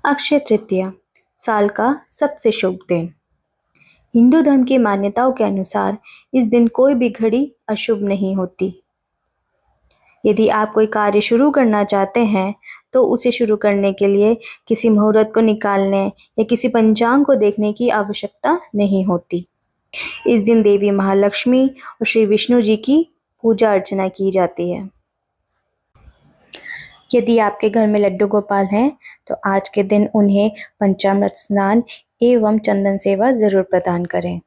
अक्षय तृतीया साल का सबसे शुभ दिन। हिंदू धर्म की मान्यताओं के अनुसार इस दिन कोई भी घड़ी अशुभ नहीं होती। यदि आप कोई कार्य शुरू करना चाहते हैं तो उसे शुरू करने के लिए किसी मुहूर्त को निकालने या किसी पंचांग को देखने की आवश्यकता नहीं होती। इस दिन देवी महालक्ष्मी और श्री विष्णु जी की पूजा अर्चना की जाती है। यदि आपके घर में लड्डू गोपाल हैं तो आज के दिन उन्हें पंचामृत स्नान एवं चंदन सेवा जरूर प्रदान करें।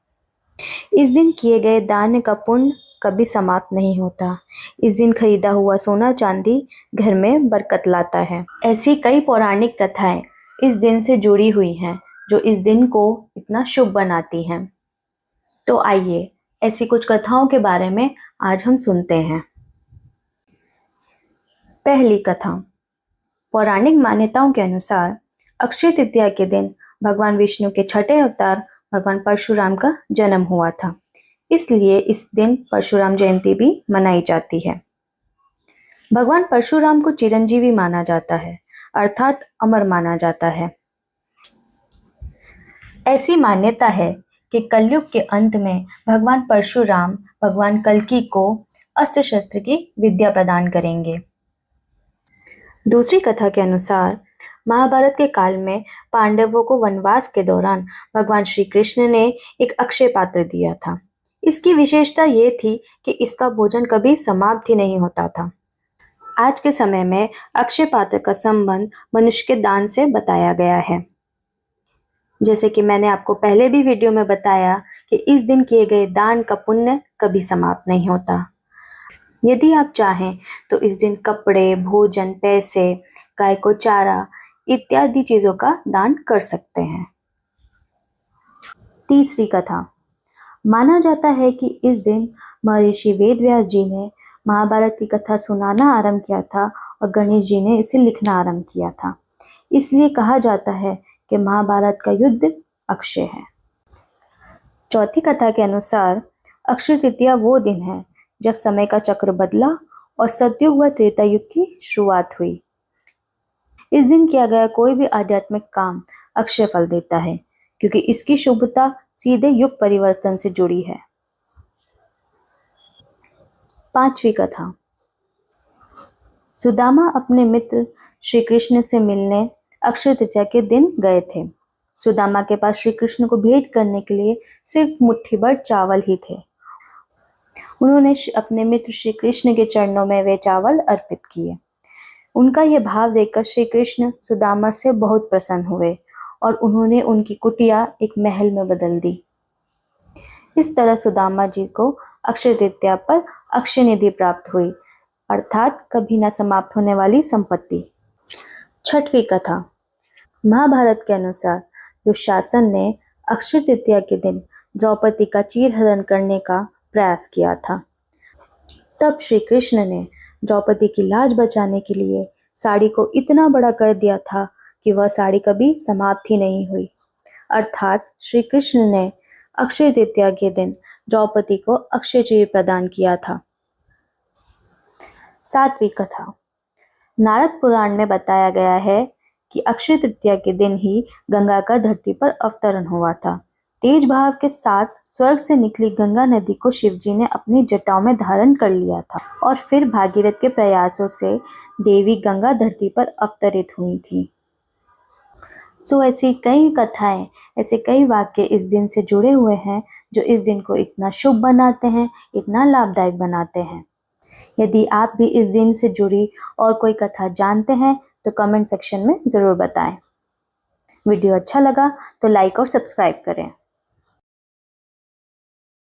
इस दिन किए गए दान का पुण्य कभी समाप्त नहीं होता। इस दिन खरीदा हुआ सोना चांदी घर में बरकत लाता है। ऐसी कई पौराणिक कथाएं इस दिन से जुड़ी हुई हैं जो इस दिन को इतना शुभ बनाती हैं। तो आइए ऐसी कुछ कथाओं के बारे में आज हम सुनते हैं। पहली कथा। पौराणिक मान्यताओं के अनुसार अक्षय तृतीया के दिन भगवान विष्णु के छठे अवतार भगवान परशुराम का जन्म हुआ था। इसलिए इस दिन परशुराम जयंती भी मनाई जाती है। भगवान परशुराम को चिरंजीवी माना जाता है, अर्थात अमर माना जाता है। ऐसी मान्यता है कि कलयुग के अंत में भगवान परशुराम भगवान कल्कि को अस्त्र शस्त्र की विद्या प्रदान करेंगे। दूसरी कथा के अनुसार महाभारत के काल में पांडवों को वनवास के दौरान भगवान श्री कृष्ण ने एक अक्षय पात्र दिया था। इसकी विशेषता ये थी कि इसका भोजन कभी समाप्त ही नहीं होता था। आज के समय में अक्षय पात्र का संबंध मनुष्य के दान से बताया गया है। जैसे कि मैंने आपको पहले भी वीडियो में बताया कि इस दिन किए गए दान का पुण्य कभी समाप्त नहीं होता। यदि आप चाहें तो इस दिन कपड़े, भोजन, पैसे, गाय को चारा इत्यादि चीजों का दान कर सकते हैं। तीसरी कथा। माना जाता है कि इस दिन महर्षि वेदव्यास जी ने महाभारत की कथा सुनाना आरंभ किया था और गणेश जी ने इसे लिखना आरंभ किया था। इसलिए कहा जाता है कि महाभारत का युद्ध अक्षय है। चौथी कथा के अनुसार अक्षय तृतीया वो दिन है जब समय का चक्र बदला और सतयुग व त्रेता युग की शुरुआत हुई। इस दिन किया गया कोई भी आध्यात्मिक काम अक्षय फल देता है क्योंकि इसकी शुभता सीधे युग परिवर्तन से जुड़ी है। पांचवी कथा। सुदामा अपने मित्र श्री कृष्ण से मिलने अक्षय तृतीया के दिन गए थे। सुदामा के पास श्री कृष्ण को भेंट करने के लिए सिर्फ मुट्ठी भर चावल ही थे। उन्होंने अपने मित्र श्री कृष्ण के चरणों में वे चावल अर्पित किए। उनका यह भाव देखकर श्री कृष्ण सुदामा से बहुत प्रसन्न हुए और उन्होंने उनकी कुटिया एक महल में बदल दी। इस तरह सुदामा जी को अक्षय तृतीया पर अक्षय निधि प्राप्त हुई, अर्थात कभी न समाप्त होने वाली संपत्ति। छठवीं कथा। महाभारत के अनुसार दुशासन ने अक्षय तृतीया के दिन द्रौपदी का चीरहरण करने का प्रयास किया था। तब श्री कृष्ण ने द्रौपदी की लाज बचाने के लिए साड़ी को इतना बड़ा कर दिया था कि वह साड़ी कभी समाप्त ही नहीं हुई, अर्थात श्री कृष्ण ने अक्षय तृतीया के दिन द्रौपदी को अक्षय चीर प्रदान किया था। सातवीं कथा। नारद पुराण में बताया गया है कि अक्षय तृतीया के दिन ही गंगा का धरती पर अवतरण हुआ था। तेज भाव के साथ स्वर्ग से निकली गंगा नदी को शिवजी ने अपनी जटाओं में धारण कर लिया था और फिर भागीरथ के प्रयासों से देवी गंगा धरती पर अवतरित हुई थी। ऐसी कई कथाएं, ऐसे कई वाक्य इस दिन से जुड़े हुए हैं जो इस दिन को इतना शुभ बनाते हैं, इतना लाभदायक बनाते हैं। यदि आप भी इस दिन से जुड़ी और कोई कथा जानते हैं तो कमेंट सेक्शन में जरूर बताएं। वीडियो अच्छा लगा तो लाइक और सब्सक्राइब करें।